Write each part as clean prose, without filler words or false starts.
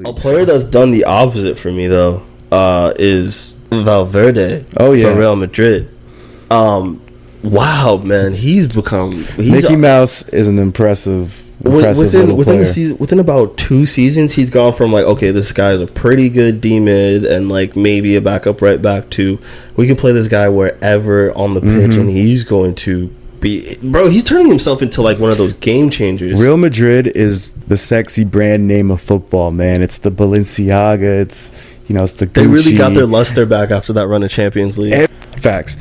A player that's done the opposite for me though is Valverde. Oh yeah, for Real Madrid. Wow, man, Mickey Mouse is an impressive within player. the season. Within about 2 seasons, he's gone from like, okay, this guy is a pretty good D mid and like maybe a backup right back to we can play this guy wherever on the pitch and he's going to be, bro, he's turning himself into like one of those game changers. Real Madrid is the sexy brand name of football, man. It's the Balenciaga. It's the Gucci. They really got their luster back after that run of Champions League. Facts.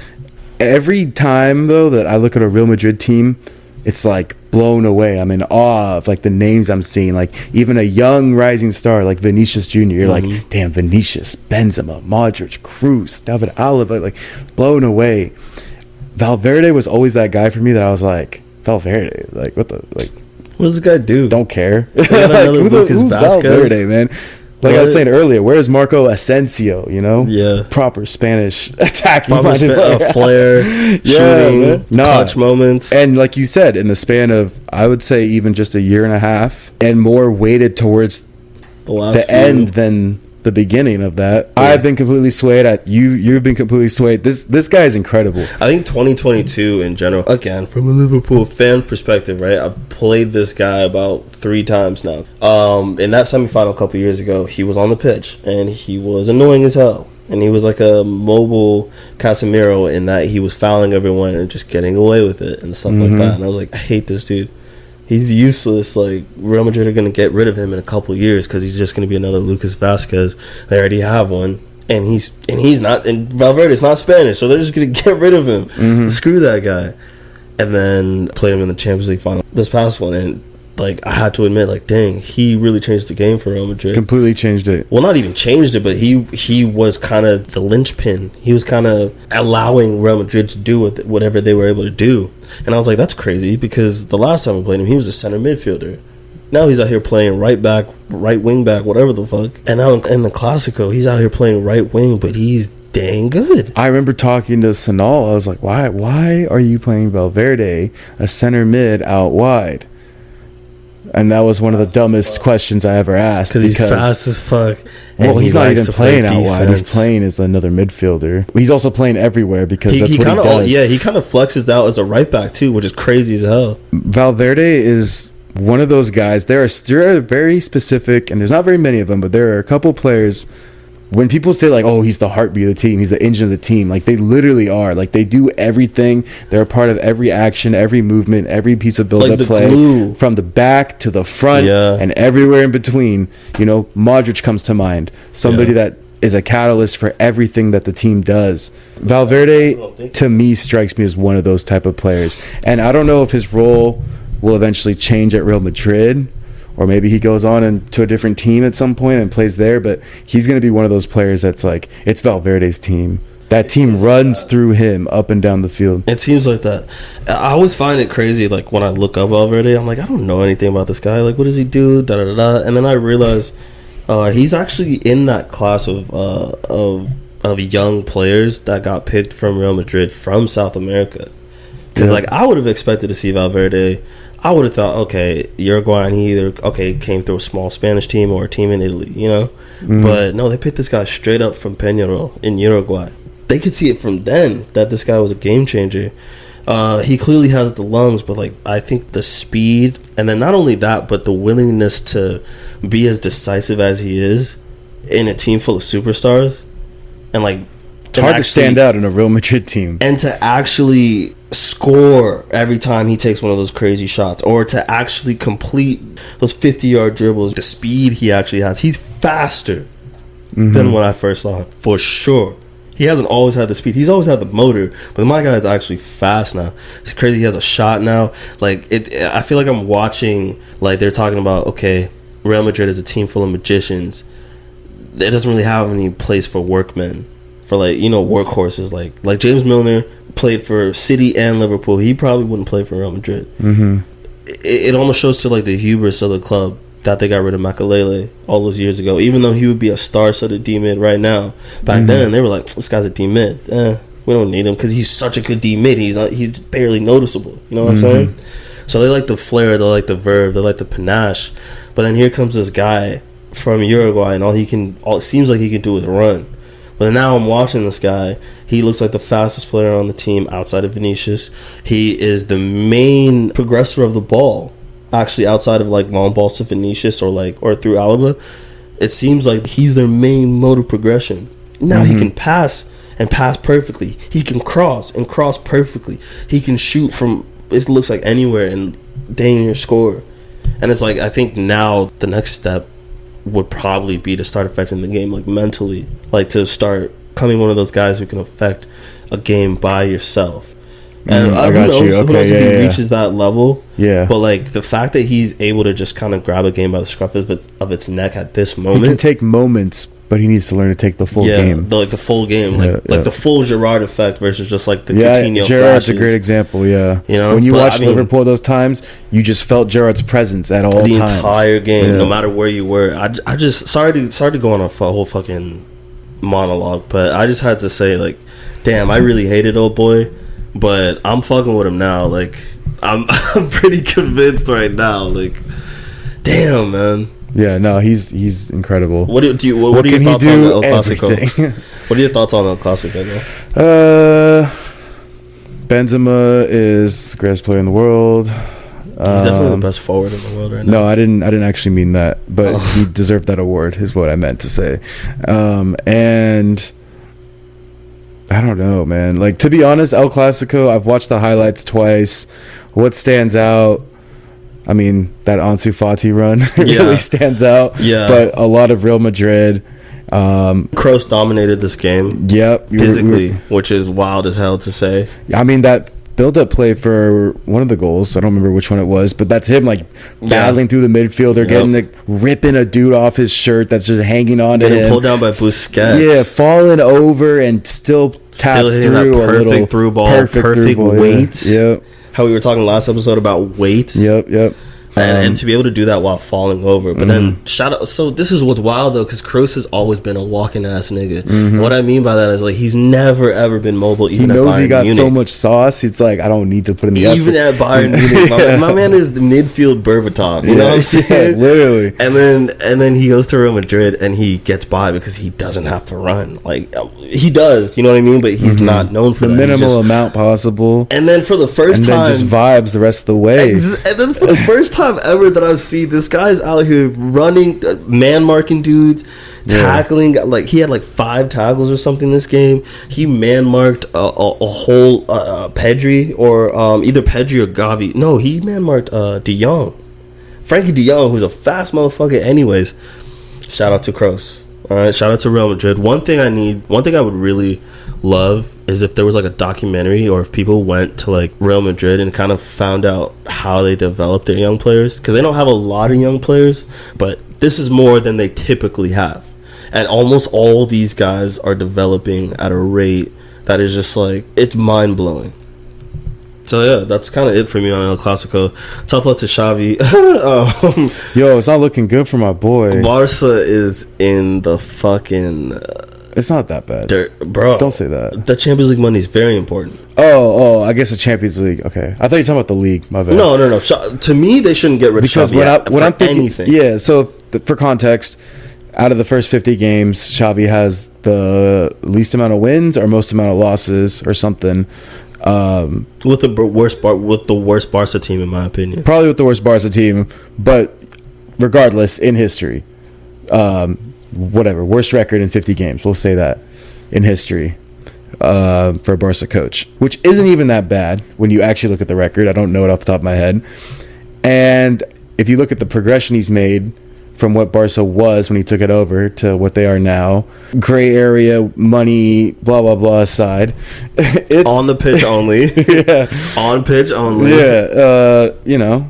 Every time though that I look at a Real Madrid team, it's like blown away. I'm in awe of like the names I'm seeing. Like even a young rising star like Vinicius Jr. You're like, damn, Vinicius, Benzema, Modric, Cruz, David Alaba, like blown away. Valverde was always that guy for me that I was like, Valverde, like what does this guy do? Don't care. Like, who's Valverde, man? Like I was saying earlier, where's Marco Asensio? Yeah, proper Spanish attacking, flair, shooting, clutch moments, and like you said, in the span of I would say even just a year and a half, and more weighted towards the end than the beginning of that. Yeah. I've been completely swayed. You've been completely swayed. This guy is incredible. I think 2022 in general, again from a Liverpool fan perspective, right? I've played this guy about 3 times now. In that semifinal a couple years ago, he was on the pitch and he was annoying as hell. And he was like a mobile Casemiro in that he was fouling everyone and just getting away with it and stuff like that. And I was like, I hate this dude. He's useless. Like Real Madrid are going to get rid of him in a couple years because he's just going to be another Lucas Vazquez. They already have one, and he's not. And Valverde's not Spanish, so they're just going to get rid of him. Screw that guy. And then played him in the Champions League final this past one, and like I had to admit, like dang, he really changed the game for Real Madrid. Completely changed it. Well, not even changed it, but he was kind of the linchpin. He was kind of allowing Real Madrid to do whatever they were able to do. And I was like, that's crazy because the last time we played him, he was a center midfielder. Now he's out here playing right back, right wing back, whatever the fuck. And now in the Clasico, he's out here playing right wing, but he's dang good. I remember talking to Sanal. I was like, why are you playing Valverde, a center mid, out wide? And that was one of the dumbest questions I ever asked. Because he's fast as fuck. Well, he's not even playing out wide. He's playing as another midfielder. He's also playing everywhere because that's what he does. Yeah, he kind of flexes out as a right back too, which is crazy as hell. Valverde is one of those guys. There are very specific, and there's not very many of them, but there are a couple players. When people say like, oh, he's the heartbeat of the team, he's the engine of the team, like they literally are. Like they do everything. They're a part of every action, every movement, every piece of build-up play, glue. From the back to the front and everywhere in between. Modric comes to mind. Somebody that is a catalyst for everything that the team does. Valverde, to me, strikes me as one of those type of players. And I don't know if his role will eventually change at Real Madrid, or maybe he goes on to a different team at some point and plays there, but he's going to be one of those players that's like, it's Valverde's team. That team runs through him up and down the field. It seems like that. I always find it crazy, like when I look up Valverde, I'm like, I don't know anything about this guy. Like, what does he do? Da da da. And then I realize he's actually in that class of young players that got picked from Real Madrid from South America. Because like I would have expected to see Valverde. I would have thought, okay, Uruguayan, he either came through a small Spanish team or a team in Italy, But no, they picked this guy straight up from Peñarol in Uruguay. They could see it from then that this guy was a game changer. He clearly has the lungs, but like I think the speed, and then not only that, but the willingness to be as decisive as he is in a team full of superstars, and like it's hard to stand out in a Real Madrid team, and to actually score every time he takes one of those crazy shots, or to actually complete those 50-yard dribbles. The speed he actually has, he's faster than when I first saw him, for sure. He hasn't always had the speed. He's always had the motor, but my guy is actually fast now. It's crazy. He has a shot now. Like I feel like I'm watching. Like they're talking about, okay, Real Madrid is a team full of magicians. It doesn't really have any place for workmen, for workhorses. Like James Milner played for City and Liverpool. He probably wouldn't play for Real Madrid. It almost shows to like the hubris of the club that they got rid of Makelele all those years ago, even though he would be a star-studded D-mid right now. Back then, they were like, this guy's a D-mid. We don't need him because he's such a good D-mid. He's barely noticeable. You know what I'm saying? So they like the flair, they like the verve, they like the panache. But then here comes this guy from Uruguay, and all it seems like he can do is run. But now I'm watching this guy. He looks like the fastest player on the team outside of Vinicius. He is the main progressor of the ball, actually, outside of like long balls to Vinicius or through Alaba. It seems like he's their main mode of progression. Now he can pass and pass perfectly. He can cross and cross perfectly. He can shoot from, it looks like, anywhere and dang near score. And it's like, I think now the next step would probably be to start affecting the game, like mentally, like to start becoming one of those guys who can affect a game by yourself. And I got you. Who knows if he reaches that level? Yeah. But like the fact that he's able to just kind of grab a game by the scruff of its neck at this moment. He can take moments, but he needs to learn to take the full game. The full game, like the full Gerrard effect versus just like the Coutinho. Gerrard's flashes. A great example. Yeah, you know, when you watch Liverpool those times, you just felt Gerrard's presence at all times. The entire game, no matter where you were. I just sorry to go on a whole fucking monologue, but I just had to say, like, damn, I really hated old boy, but I'm fucking with him now. Like, I'm pretty convinced right now. Like, damn, man. Yeah, no, he's incredible. What are your thoughts on El Clasico? What are your thoughts on El Clasico, though? Benzema is the greatest player in the world. He's definitely the best forward in the world right now. No, I didn't actually mean that, but he deserved that award, is what I meant to say. And I don't know, man. Like, to be honest, El Clasico, I've watched the highlights twice. What stands out? I mean, that Ansu Fati run really stands out. Yeah. But a lot of Real Madrid. Kroos dominated this game. Yep. Physically, which is wild as hell to say. I mean, that build-up play for one of the goals, I don't remember which one it was, but that's him, like, battling through the midfielder, ripping a dude off his shirt that's just hanging on to him. Getting pulled down by Busquets. Yeah, falling over and still taps through that perfect through ball. Perfect weight. Yep. How we were talking last episode about weight. Yep. And to be able to do that while falling over. But then, shout out. So, this is what's wild, though, because Kroos has always been a walking ass nigga. And what I mean by that is, like, he's never, ever been mobile, even at Bayern Munich. He knows he got so much sauce, it's like, I don't need to put in the effort. Even at Bayern Munich. My man is the midfield Berbatov. You know what I'm saying? Literally. And then he goes to Real Madrid, and he gets by because he doesn't have to run. Like, he does, you know what I mean? But he's not known for the that. minimal amount possible. And then for the first time... And then just vibes the rest of the way. And then for the first time ever that I've seen, this guy's out here running, man marking dudes, tackling. Like, he had like 5 tackles or something this game. He man marked a whole Pedri or either Pedri or Gavi. No, he man marked De Jong, Frankie De Jong, who's a fast motherfucker. Anyways, shout out to Kroos. All right, shout out to Real Madrid. One thing I would really love is if there was like a documentary, or if people went to like Real Madrid and kind of found out how they develop their young players, because they don't have a lot of young players, but this is more than they typically have, and almost all these guys are developing at a rate that is just like, it's mind-blowing. So yeah, that's kind of it for me on El Clasico. Tough luck to Xavi. Yo, it's not looking good for my boy. Barca is in the fucking... it's not that bad. Bro. Don't say that. The Champions League money is very important. Oh, I guess the Champions League. Okay. I thought you were talking about the league. My bad. No. To me, they shouldn't get rid of Xavi when I'm thinking, anything. Yeah, so for context, out of the first 50 games, Xavi has the least amount of wins or most amount of losses or something. With the worst Barca team, in my opinion. Probably with the worst Barca team, but regardless, in history, whatever, worst record in 50 games, we'll say that, in history, for a Barca coach, which isn't even that bad when you actually look at the record. I don't know it off the top of my head. And if you look at the progression he's made from what Barca was when he took it over to what they are now, gray area, money, blah, blah, blah aside. It's on the pitch only. Yeah. On pitch only. Yeah.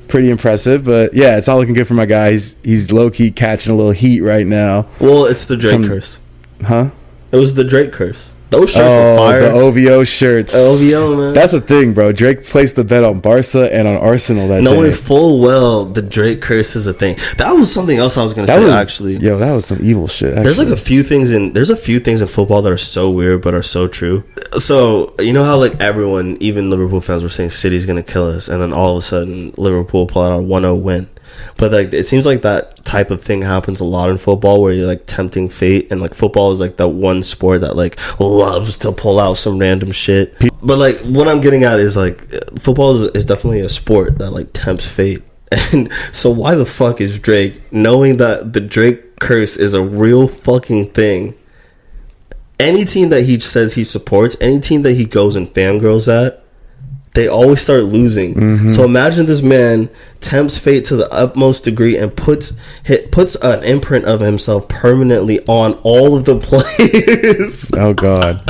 Pretty impressive. But yeah, it's not looking good for my guy. He's low-key catching a little heat right now. Well, it's the Drake curse. Huh? It was the Drake curse. Those shirts were fire. The OVO shirts. OVO, man. That's the thing, bro. Drake placed the bet on Barca and on Arsenal that day. Knowing full well the Drake curse is a thing. That was something else I was going to say, actually. Yo, that was some evil shit, actually. There's like a few things in football that are so weird but are so true. So, you know how like everyone, even Liverpool fans, were saying City's going to kill us, and then all of a sudden Liverpool pull out a 1-0 win. But like it seems like that type of thing happens a lot in football, where you're like tempting fate, and like football is like that one sport that like loves to pull out some random shit. But like what I'm getting at is like football is definitely a sport that like tempts fate. And so why the fuck is Drake, knowing that the Drake curse is a real fucking thing, any team that he says he supports, any team that he goes and fangirls at, they always start losing. Mm-hmm. So imagine this man tempts fate to the utmost degree and puts an imprint of himself permanently on all of the players. Oh God.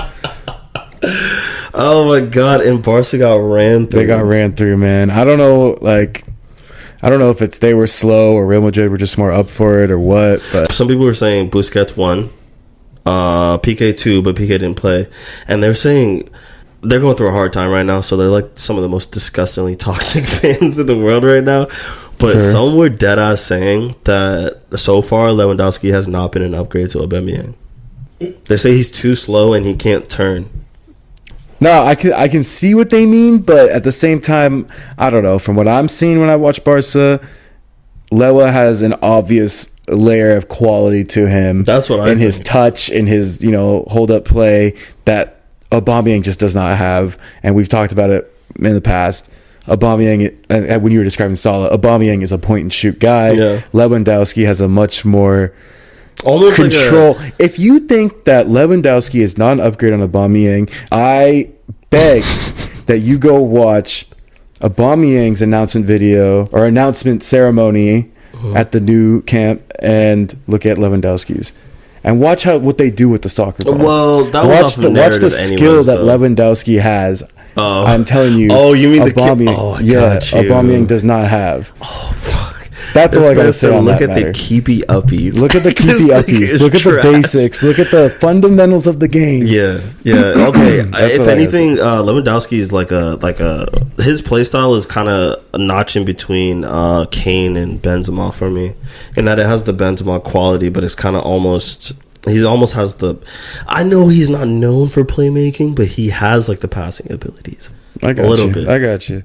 Oh my God. And Barca got ran through. They got ran through, man. I don't know if it's they were slow or Real Madrid were just more up for it or what. But some people were saying Busquets won, PK 2, but PK didn't play. And they're saying they're going through a hard time right now, so they're like some of the most disgustingly toxic fans in the world right now. But some were dead ass saying that so far Lewandowski has not been an upgrade to Aubameyang. They say he's too slow and he can't turn. No, I can see what they mean, but at the same time, I don't know. From what I'm seeing when I watch Barca, Lewa has an obvious layer of quality to him. That's what I think. His touch, in his hold up play that Aubameyang just does not have, and we've talked about it in the past. Aubameyang, and when you were describing Salah, Aubameyang is a point and shoot guy. Yeah. Lewandowski has a much more almost control. Like if you think that Lewandowski is not an upgrade on Aubameyang, I beg that you go watch Aubameyang's announcement video or announcement ceremony at the new camp and look at Lewandowski's. And watch what they do with the soccer ball. Well, that was off the narrative. Watch the skill that Lewandowski has. I'm telling you. Oh, you mean Aubameyang? Aubameyang does not have. Oh, fuck. That's all I gotta say on look that at the keepy uppies. Look at the keepy uppies. Look at the basics. Look at the fundamentals of the game. Yeah. Okay. If anything, Lewandowski is like a his play style is kind of a notch in between Kane and Benzema for me, in that it has the Benzema quality, but it's kind of almost. He almost has the. I know he's not known for playmaking, but he has like the passing abilities. I got you.